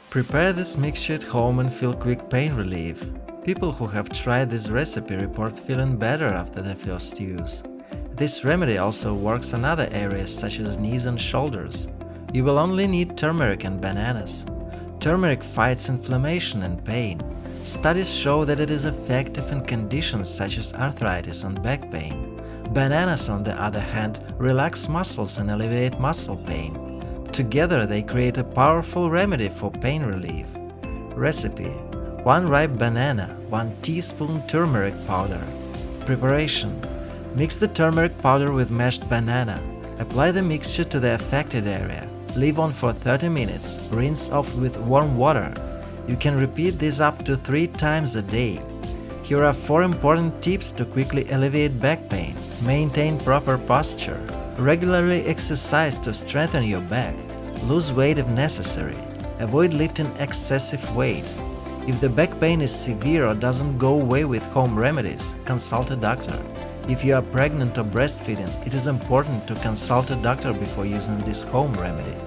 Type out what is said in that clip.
Prepare this mixture at home and feel quick pain relief. People who have tried this recipe report feeling better after their first use. This remedy also works on other areas such as knees and shoulders. You will only need turmeric and bananas. Turmeric fights inflammation and pain. Studies show that it is effective in conditions such as arthritis and back pain. Bananas, on the other hand, relax muscles and alleviate muscle pain. Together they create a powerful remedy for pain relief. Recipe: 1 ripe banana, 1 teaspoon turmeric powder. Preparation: mix the turmeric powder with mashed banana. Apply the mixture to the affected area. Leave on for 30 minutes. Rinse off with warm water. You can repeat this up to 3 times a day. Here are 4 important tips to quickly alleviate back pain. Maintain proper posture. Regularly exercise to strengthen your back. Lose weight if necessary. Avoid lifting excessive weight. If the back pain is severe or doesn't go away with home remedies, consult a doctor. If you are pregnant or breastfeeding, it is important to consult a doctor before using this home remedy.